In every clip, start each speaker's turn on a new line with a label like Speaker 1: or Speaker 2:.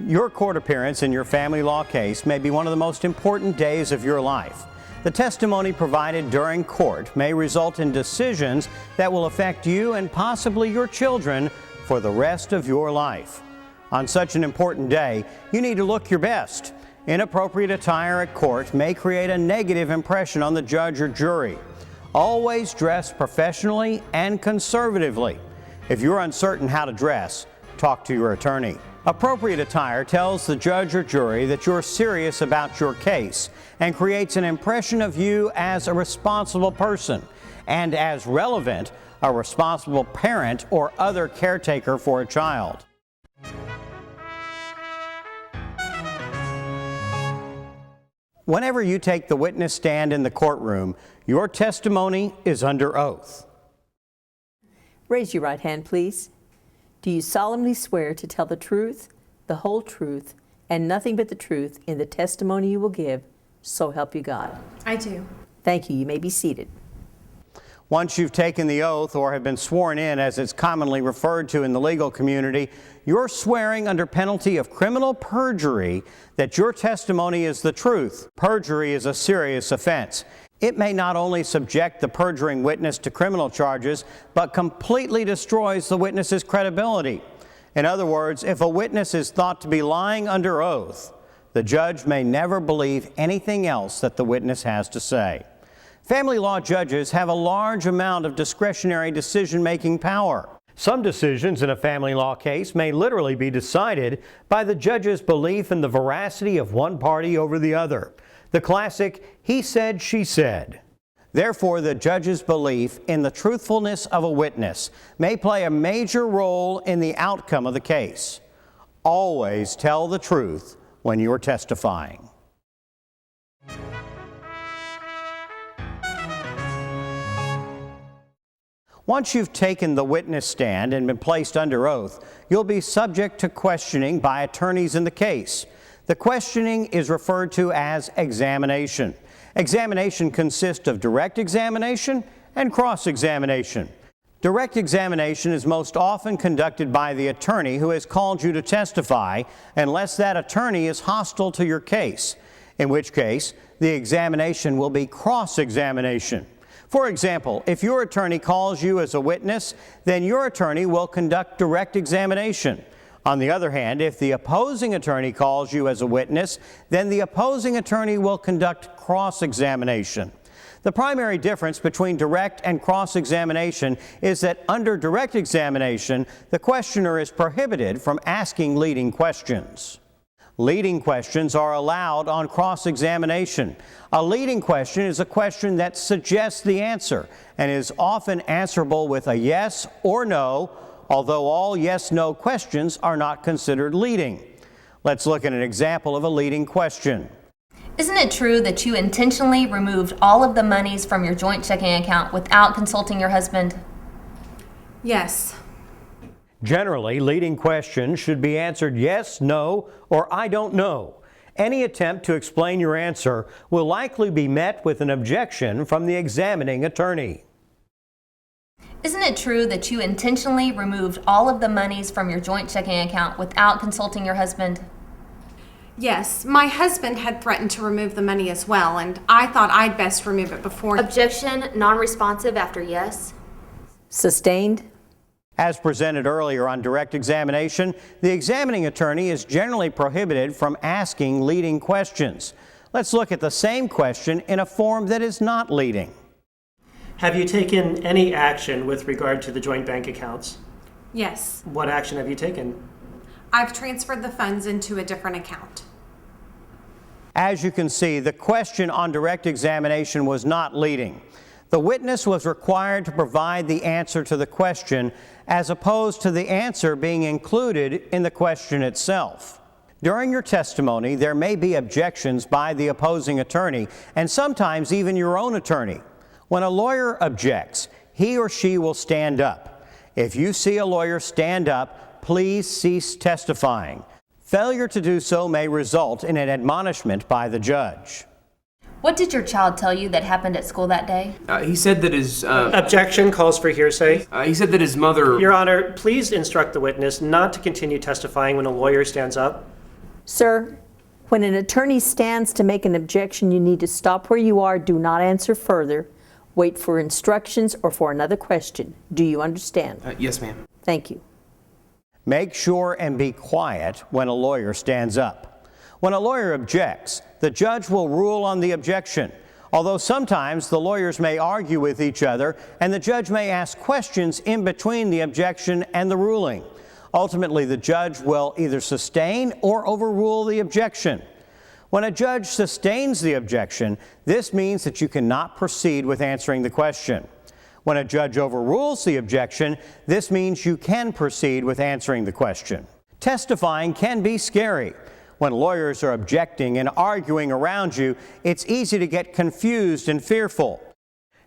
Speaker 1: Your court appearance in your family law case may be one of the most important days of your life. The testimony provided during court may result in decisions that will affect you and possibly your children for the rest of your life. On such an important day, you need to look your best. Inappropriate attire at court may create a negative impression on the judge or jury. Always dress professionally and conservatively. If you're uncertain how to dress, talk to your attorney. Appropriate attire tells the judge or jury that you're serious about your case and creates an impression of you as a responsible person and, as relevant, a responsible parent or other caretaker for a child. Whenever you take the witness stand in the courtroom, your testimony is under oath.
Speaker 2: Raise your right hand, please. Do you solemnly swear to tell the truth, the whole truth, and nothing but the truth in the testimony you will give, so help you God?
Speaker 3: I do.
Speaker 2: Thank you. You may be seated.
Speaker 1: Once you've taken the oath or have been sworn in, as it's commonly referred to in the legal community, you're swearing under penalty of criminal perjury that your testimony is the truth. Perjury is a serious offense. It may not only subject the perjuring witness to criminal charges, but completely destroys the witness's credibility. In other words, if a witness is thought to be lying under oath, the judge may never believe anything else that the witness has to say. Family law judges have a large amount of discretionary decision-making power. Some decisions in a family law case may literally be decided by the judge's belief in the veracity of one party over the other. The classic, he said, she said. Therefore, the judge's belief in the truthfulness of a witness may play a major role in the outcome of the case. Always tell the truth when you're testifying. Once you've taken the witness stand and been placed under oath, you'll be subject to questioning by attorneys in the case. The questioning is referred to as examination. Examination consists of direct examination and cross-examination. Direct examination is most often conducted by the attorney who has called you to testify, unless that attorney is hostile to your case, in which case the examination will be cross-examination. For example, if your attorney calls you as a witness, then your attorney will conduct direct examination. On the other hand, if the opposing attorney calls you as a witness, then the opposing attorney will conduct cross-examination. The primary difference between direct and cross-examination is that under direct examination, the questioner is prohibited from asking leading questions. Leading questions are allowed on cross-examination. A leading question is a question that suggests the answer and is often answerable with a yes or no, although all yes-no questions are not considered leading. Let's look at an example of a leading question.
Speaker 3: Isn't it true that you intentionally removed all of the monies from your joint checking account without consulting your husband?
Speaker 4: Yes.
Speaker 1: Generally, leading questions should be answered yes, no, or I don't know. Any attempt to explain your answer will likely be met with an objection from the examining attorney.
Speaker 3: Isn't it true that you intentionally removed all of the monies from your joint checking account without consulting your husband?
Speaker 4: Yes, my husband had threatened to remove the money as well, and I thought I'd best remove it before.
Speaker 3: Objection, non-responsive after yes.
Speaker 2: Sustained.
Speaker 1: As presented earlier on direct examination, the examining attorney is generally prohibited from asking leading questions. Let's look at the same question in a form that is not leading.
Speaker 5: Have you taken any action with regard to the joint bank accounts?
Speaker 4: Yes.
Speaker 5: What action have you taken?
Speaker 4: I've transferred the funds into a different account.
Speaker 1: As you can see, the question on direct examination was not leading. The witness was required to provide the answer to the question, as opposed to the answer being included in the question itself. During your testimony, there may be objections by the opposing attorney, and sometimes even your own attorney. When a lawyer objects, he or she will stand up. If you see a lawyer stand up, please cease testifying. Failure to do so may result in an admonishment by the judge.
Speaker 3: What did your child tell you that happened at school that day?
Speaker 6: He said that his...
Speaker 5: Objection calls for hearsay.
Speaker 6: He said that his mother...
Speaker 5: Your Honor, please instruct the witness not to continue testifying when a lawyer stands up.
Speaker 2: Sir, when an attorney stands to make an objection, you need to stop where you are. Do not answer further. Wait for instructions or for another question. Do you understand?
Speaker 6: Yes, ma'am.
Speaker 2: Thank you.
Speaker 1: Make sure and be quiet when a lawyer stands up. When a lawyer objects, the judge will rule on the objection. Although sometimes the lawyers may argue with each other and the judge may ask questions in between the objection and the ruling. Ultimately, the judge will either sustain or overrule the objection. When a judge sustains the objection, this means that you cannot proceed with answering the question. When a judge overrules the objection, this means you can proceed with answering the question. Testifying can be scary. When lawyers are objecting and arguing around you, it's easy to get confused and fearful.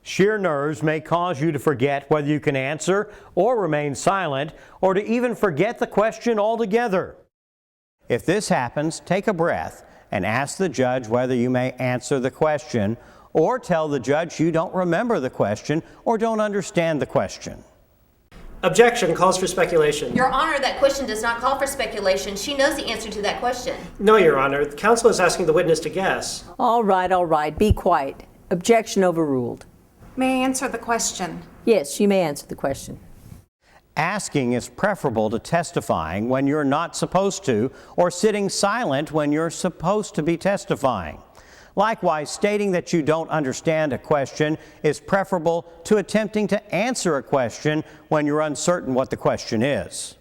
Speaker 1: Sheer nerves may cause you to forget whether you can answer or remain silent, or to even forget the question altogether. If this happens, take a breath and ask the judge whether you may answer the question, or tell the judge you don't remember the question or don't understand the question.
Speaker 5: Objection calls for speculation.
Speaker 3: Your Honor, that question does not call for speculation. She knows the answer to that question.
Speaker 5: No, Your Honor. The counsel is asking the witness to guess.
Speaker 2: All right. Be quiet. Objection overruled.
Speaker 4: May I answer the question?
Speaker 2: Yes, you may answer the question.
Speaker 1: Asking is preferable to testifying when you're not supposed to, or sitting silent when you're supposed to be testifying. Likewise, stating that you don't understand a question is preferable to attempting to answer a question when you're uncertain what the question is.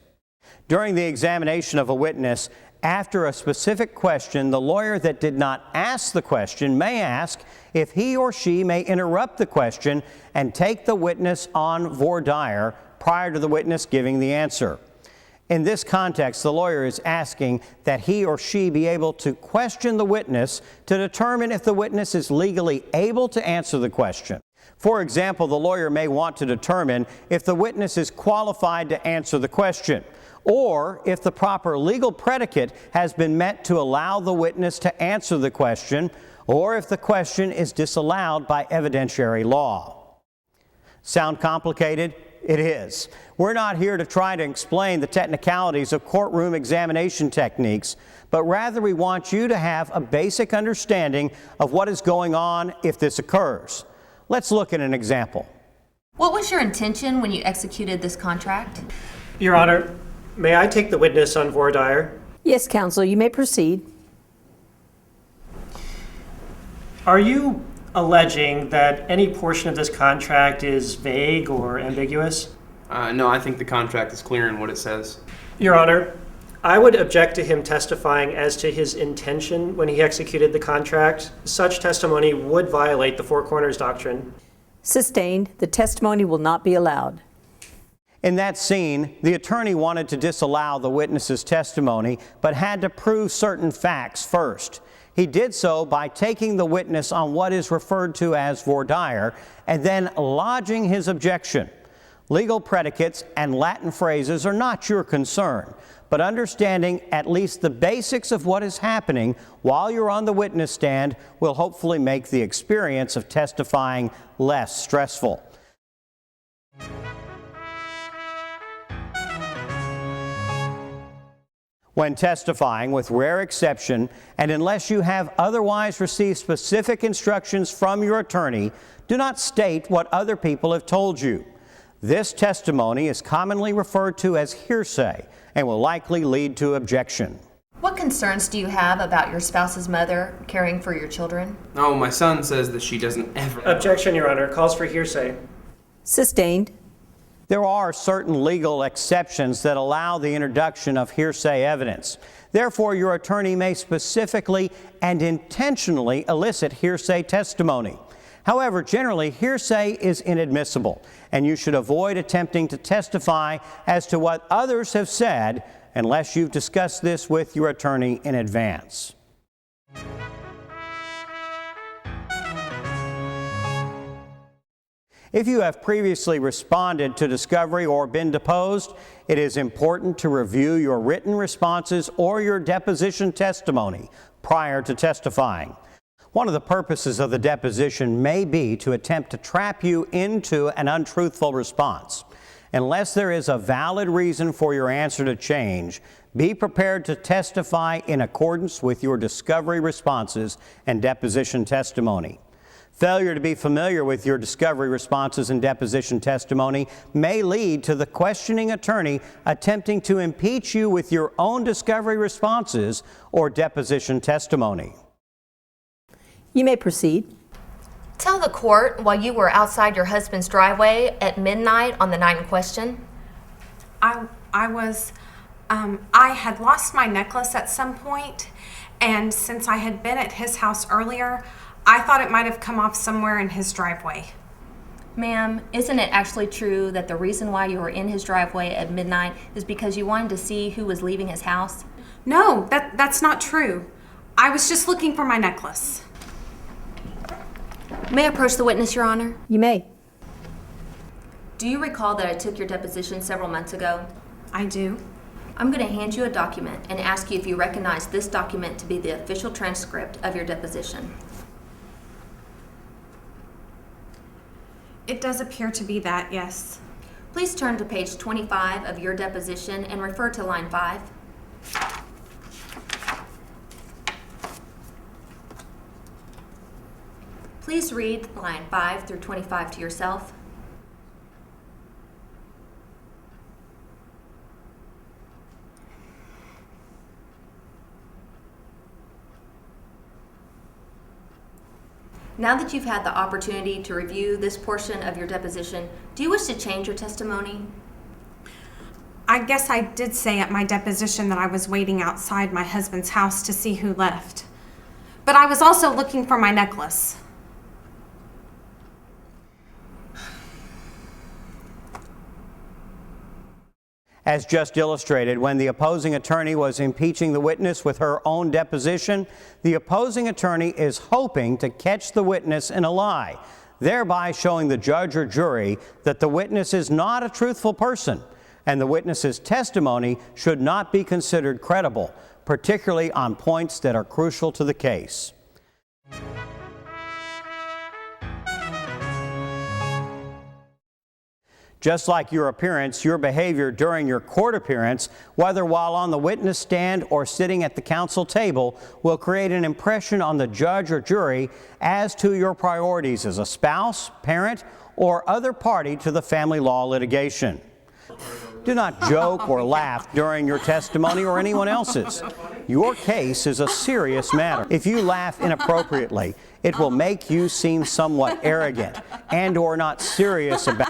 Speaker 1: During the examination of a witness, after a specific question, the lawyer that did not ask the question may ask if he or she may interrupt the question and take the witness on voir dire prior to the witness giving the answer. In this context, the lawyer is asking that he or she be able to question the witness to determine if the witness is legally able to answer the question. For example, the lawyer may want to determine if the witness is qualified to answer the question, or if the proper legal predicate has been met to allow the witness to answer the question, or if the question is disallowed by evidentiary law. Sound complicated? It is. We're not here to try to explain the technicalities of courtroom examination techniques, but rather we want you to have a basic understanding of what is going on if this occurs. Let's look at an example.
Speaker 3: What was your intention when you executed this contract?
Speaker 5: Your Honor, may I take the witness on voir dire?
Speaker 2: Yes, counsel, you may proceed.
Speaker 5: Are you alleging that any portion of this contract is vague or ambiguous?
Speaker 6: No, I think the contract is clear in what it says.
Speaker 5: Your Honor, I would object to him testifying as to his intention when he executed the contract. Such testimony would violate the Four Corners Doctrine.
Speaker 2: Sustained. The testimony will not be allowed.
Speaker 1: In that scene, the attorney wanted to disallow the witness's testimony, but had to prove certain facts first. He did so by taking the witness on what is referred to as voir dire and then lodging his objection. Legal predicates and Latin phrases are not your concern, but understanding at least the basics of what is happening while you're on the witness stand will hopefully make the experience of testifying less stressful. When testifying, with rare exception, and unless you have otherwise received specific instructions from your attorney, do not state what other people have told you. This testimony is commonly referred to as hearsay and will likely lead to objection.
Speaker 3: What concerns do you have about your spouse's mother caring for your children?
Speaker 6: Oh, my son says that she doesn't ever...
Speaker 5: Objection, Your Honor. Calls for hearsay.
Speaker 2: Sustained.
Speaker 1: There are certain legal exceptions that allow the introduction of hearsay evidence. Therefore, your attorney may specifically and intentionally elicit hearsay testimony. However, generally, hearsay is inadmissible, and you should avoid attempting to testify as to what others have said unless you've discussed this with your attorney in advance. If you have previously responded to discovery or been deposed, it is important to review your written responses or your deposition testimony prior to testifying. One of the purposes of the deposition may be to attempt to trap you into an untruthful response. Unless there is a valid reason for your answer to change, be prepared to testify in accordance with your discovery responses and deposition testimony. Failure to be familiar with your discovery responses and deposition testimony may lead to the questioning attorney attempting to impeach you with your own discovery responses or deposition testimony.
Speaker 2: You may proceed.
Speaker 3: Tell the court why you were outside your husband's driveway at midnight on the night in question.
Speaker 4: I had lost my necklace at some point, and since I had been at his house earlier, I thought it might have come off somewhere in his driveway.
Speaker 3: Ma'am, isn't it actually true that the reason why you were in his driveway at midnight is because you wanted to see who was leaving his house?
Speaker 4: No, that's not true. I was just looking for my necklace.
Speaker 3: May I approach the witness, Your Honor?
Speaker 2: You may.
Speaker 3: Do you recall that I took your deposition several months ago?
Speaker 4: I do.
Speaker 3: I'm going to hand you a document and ask you if you recognize this document to be the official transcript of your deposition.
Speaker 4: It does appear to be that, yes.
Speaker 3: Please turn to page 25 of your deposition and refer to line 5. Please read line 5 through 25 to yourself. Now that you've had the opportunity to review this portion of your deposition, do you wish to change your testimony?
Speaker 4: I guess I did say at my deposition that I was waiting outside my husband's house to see who left. But I was also looking for my necklace.
Speaker 1: As just illustrated, when the opposing attorney was impeaching the witness with her own deposition, the opposing attorney is hoping to catch the witness in a lie, thereby showing the judge or jury that the witness is not a truthful person, and the witness's testimony should not be considered credible, particularly on points that are crucial to the case. Just like your appearance, your behavior during your court appearance, whether while on the witness stand or sitting at the counsel table, will create an impression on the judge or jury as to your priorities as a spouse, parent, or other party to the family law litigation. Do not joke or laugh during your testimony or anyone else's. Your case is a serious matter. If you laugh inappropriately, it will make you seem somewhat arrogant and/or not serious about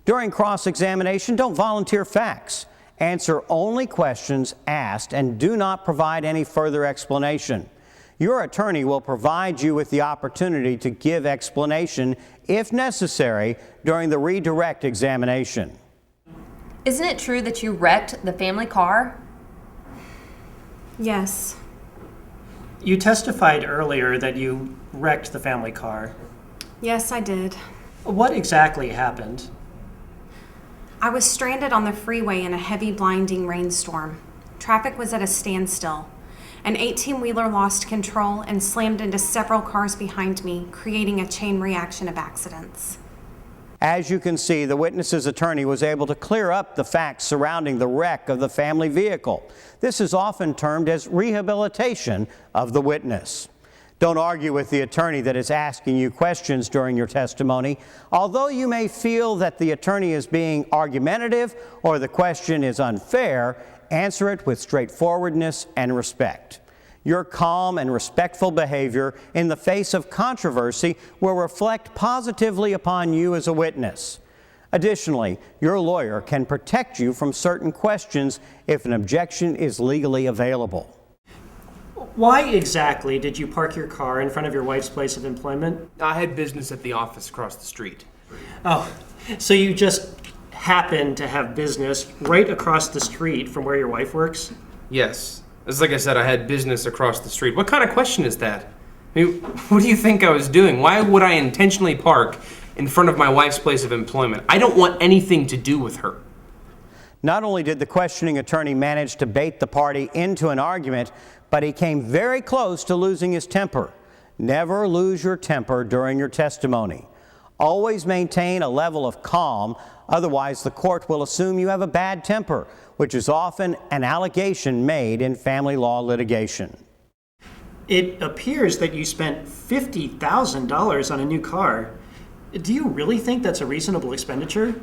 Speaker 1: During cross-examination, don't volunteer facts. Answer only questions asked and do not provide any further explanation. Your attorney will provide you with the opportunity to give explanation, if necessary, during the redirect examination.
Speaker 3: Isn't it true that you wrecked the family car?
Speaker 4: Yes.
Speaker 5: You testified earlier that you wrecked the family car.
Speaker 4: Yes, I did.
Speaker 5: What exactly happened?
Speaker 4: I was stranded on the freeway in a heavy, blinding rainstorm. Traffic was at a standstill. An 18-wheeler lost control and slammed into several cars behind me, creating a chain reaction of accidents.
Speaker 1: As you can see, the witness's attorney was able to clear up the facts surrounding the wreck of the family vehicle. This is often termed as rehabilitation of the witness. Don't argue with the attorney that is asking you questions during your testimony. Although you may feel that the attorney is being argumentative or the question is unfair, answer it with straightforwardness and respect. Your calm and respectful behavior in the face of controversy will reflect positively upon you as a witness. Additionally, your lawyer can protect you from certain questions if an objection is legally available.
Speaker 5: Why exactly did you park your car in front of your wife's place of employment?
Speaker 6: I had business at the office across the street.
Speaker 5: Oh, so you just happened to have business right across the street from where your wife works?
Speaker 6: Yes. It's like I said, I had business across the street. What kind of question is that? I mean, what do you think I was doing? Why would I intentionally park in front of my wife's place of employment? I don't want anything to do with her.
Speaker 1: Not only did the questioning attorney manage to bait the party into an argument, but he came very close to losing his temper. Never lose your temper during your testimony. Always maintain a level of calm, otherwise the court will assume you have a bad temper, which is often an allegation made in family law litigation.
Speaker 5: It appears that you spent $50,000 on a new car. Do you really think that's a reasonable expenditure?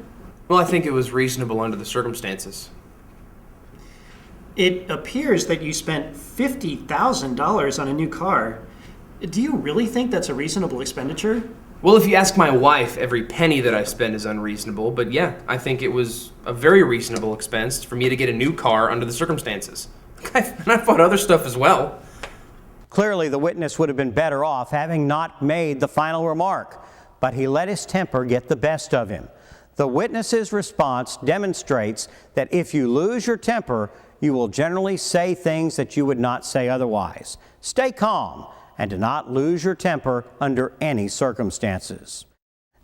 Speaker 6: Well, I think it was reasonable under the circumstances.
Speaker 5: It appears that you spent $50,000 on a new car. Do you really think that's a reasonable expenditure?
Speaker 6: Well, if you ask my wife, every penny that I spend is unreasonable, but yeah, I think it was a very reasonable expense for me to get a new car under the circumstances. And I bought other stuff as well.
Speaker 1: Clearly, the witness would have been better off having not made the final remark, but he let his temper get the best of him. The witness's response demonstrates that if you lose your temper, you will generally say things that you would not say otherwise. Stay calm and do not lose your temper under any circumstances.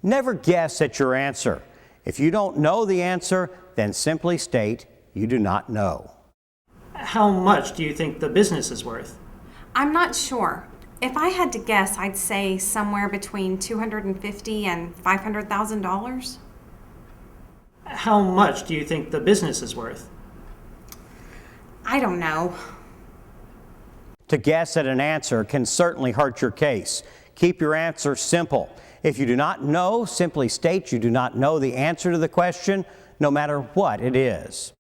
Speaker 1: Never guess at your answer. If you don't know the answer, then simply state you do not know.
Speaker 5: How much do you think the business is worth?
Speaker 4: I'm not sure. If I had to guess, I'd say somewhere between $250,000 and $500,000.
Speaker 5: How much do you think the business is worth?
Speaker 4: I don't know.
Speaker 1: To guess at an answer can certainly hurt your case. Keep your answer simple. If you do not know, simply state you do not know the answer to the question, no matter what it is.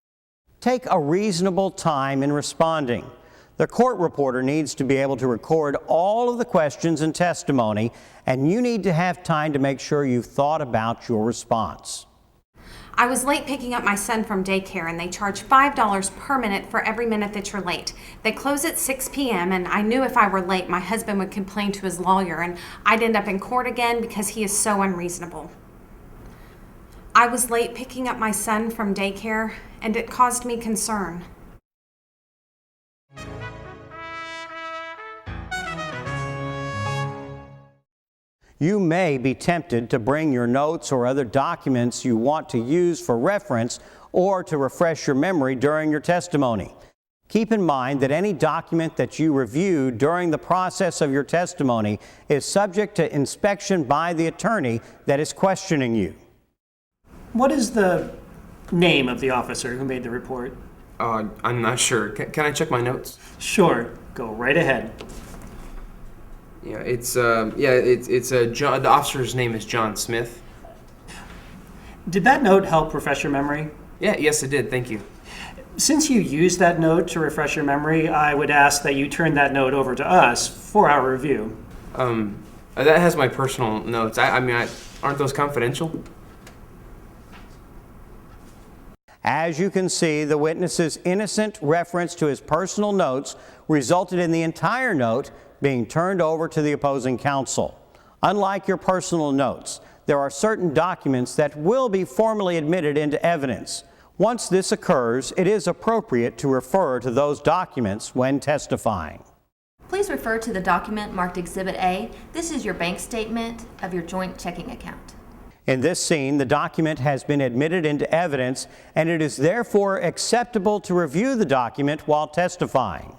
Speaker 1: Take a reasonable time in responding. The court reporter needs to be able to record all of the questions and testimony, and you need to have time to make sure you've thought about your response.
Speaker 4: I was late picking up my son from daycare, and they charge $5 per minute for every minute that you're late. They close at 6 p.m., and I knew if I were late, my husband would complain to his lawyer, and I'd end up in court again because he is so unreasonable. I was late picking up my son from daycare, and it caused me concern.
Speaker 1: You may be tempted to bring your notes or other documents you want to use for reference or to refresh your memory during your testimony. Keep in mind that any document that you review during the process of your testimony is subject to inspection by the attorney that is questioning you.
Speaker 5: What is the name of the officer who made the report?
Speaker 6: I'm not sure. Can I check my notes?
Speaker 5: Sure, go right ahead.
Speaker 6: Yeah, John. The officer's name is John Smith.
Speaker 5: Did that note help refresh your memory?
Speaker 6: Yes, it did. Thank you.
Speaker 5: Since you used that note to refresh your memory, I would ask that you turn that note over to us for our review.
Speaker 6: That has my personal notes. Aren't those confidential?
Speaker 1: As you can see, the witness's innocent reference to his personal notes resulted in the entire note being turned over to the opposing counsel. Unlike your personal notes, there are certain documents that will be formally admitted into evidence. Once this occurs, it is appropriate to refer to those documents when testifying.
Speaker 3: Please refer to the document marked Exhibit A. This is your bank statement of your joint checking account.
Speaker 1: In this scene, the document has been admitted into evidence, and it is therefore acceptable to review the document while testifying.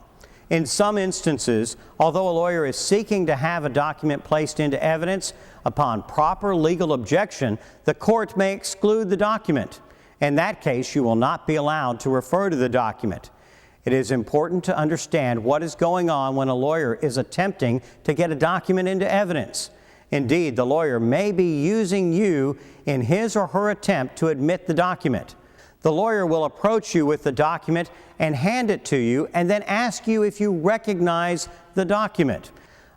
Speaker 1: In some instances, although a lawyer is seeking to have a document placed into evidence, upon proper legal objection, the court may exclude the document. In that case, you will not be allowed to refer to the document. It is important to understand what is going on when a lawyer is attempting to get a document into evidence. Indeed, the lawyer may be using you in his or her attempt to admit the document. The lawyer will approach you with the document and hand it to you and then ask you if you recognize the document.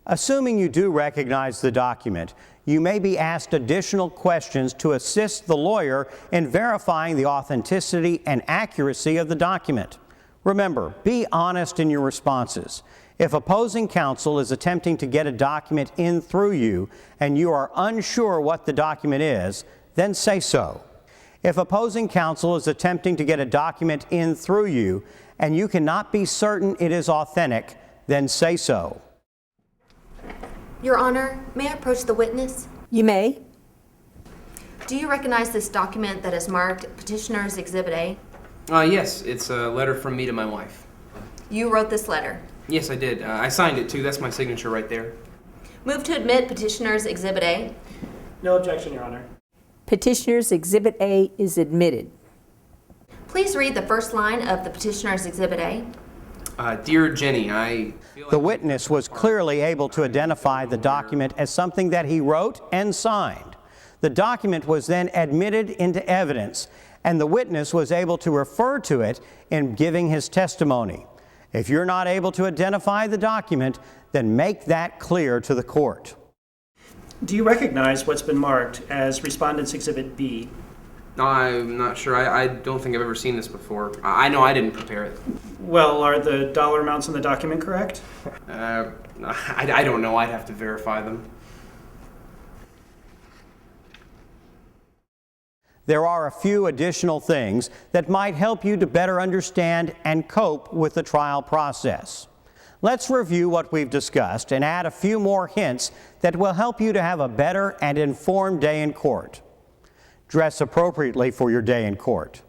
Speaker 1: Assuming you do recognize the document, you may be asked additional questions to assist the lawyer in verifying the authenticity and accuracy of the document. Remember, be honest in your responses. If opposing counsel is attempting to get a document in through you and you are unsure what the document is, then say so. If opposing counsel is attempting to get a document in through you and you cannot be certain it is authentic, then say so.
Speaker 3: Your Honor, may I approach the witness?
Speaker 2: You may.
Speaker 3: Do you recognize this document that is marked Petitioner's Exhibit A?
Speaker 6: Yes, it's a letter from me to my wife.
Speaker 3: You wrote this letter.
Speaker 6: Yes, I did. I signed it too. That's my signature right there.
Speaker 3: Move to admit Petitioner's Exhibit A.
Speaker 5: No objection, Your Honor.
Speaker 2: Petitioner's Exhibit A is admitted.
Speaker 3: Please read the first line of the Petitioner's Exhibit A.
Speaker 6: Dear Jenny, I feel
Speaker 1: The witness was clearly able to identify the document as something that he wrote and signed. The document was then admitted into evidence, and the witness was able to refer to it in giving his testimony. If you're not able to identify the document, then make that clear to the court.
Speaker 5: Do you recognize what's been marked as Respondent's Exhibit B?
Speaker 6: I'm not sure. I don't think I've ever seen this before. I know I didn't prepare it.
Speaker 5: Well, are the dollar amounts in the document correct?
Speaker 6: I don't know. I'd have to verify them.
Speaker 1: There are a few additional things that might help you to better understand and cope with the trial process. Let's review what we've discussed and add a few more hints that will help you to have a better and informed day in court. Dress appropriately for your day in court.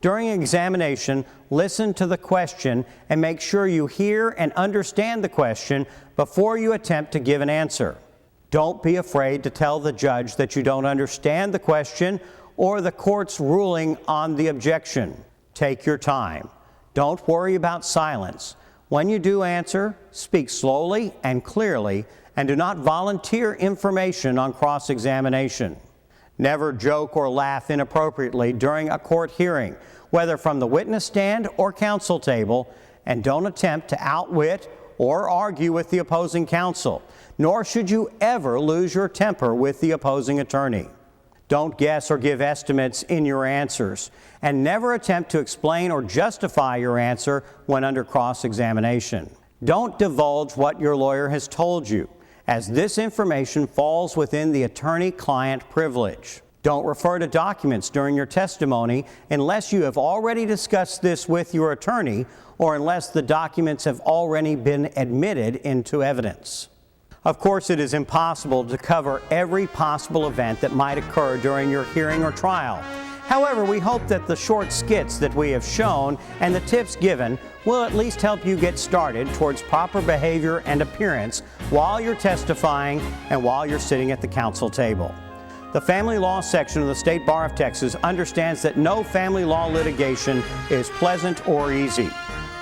Speaker 1: During examination, listen to the question and make sure you hear and understand the question before you attempt to give an answer. Don't be afraid to tell the judge that you don't understand the question or the court's ruling on the objection. Take your time. Don't worry about silence. When you do answer, speak slowly and clearly, and do not volunteer information on cross-examination. Never joke or laugh inappropriately during a court hearing, whether from the witness stand or counsel table, and don't attempt to outwit or argue with the opposing counsel, nor should you ever lose your temper with the opposing attorney. Don't guess or give estimates in your answers, and never attempt to explain or justify your answer when under cross-examination. Don't divulge what your lawyer has told you, as this information falls within the attorney-client privilege. Don't refer to documents during your testimony unless you have already discussed this with your attorney or unless the documents have already been admitted into evidence. Of course, it is impossible to cover every possible event that might occur during your hearing or trial. However, we hope that the short skits that we have shown and the tips given will at least help you get started towards proper behavior and appearance while you're testifying and while you're sitting at the counsel table. The Family Law section of the State Bar of Texas understands that no family law litigation is pleasant or easy.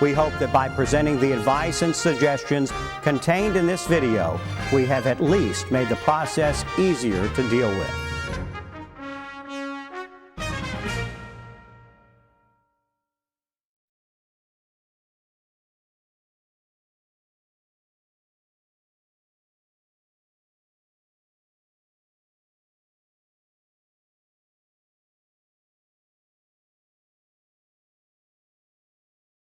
Speaker 1: We hope that by presenting the advice and suggestions contained in this video, we have at least made the process easier to deal with.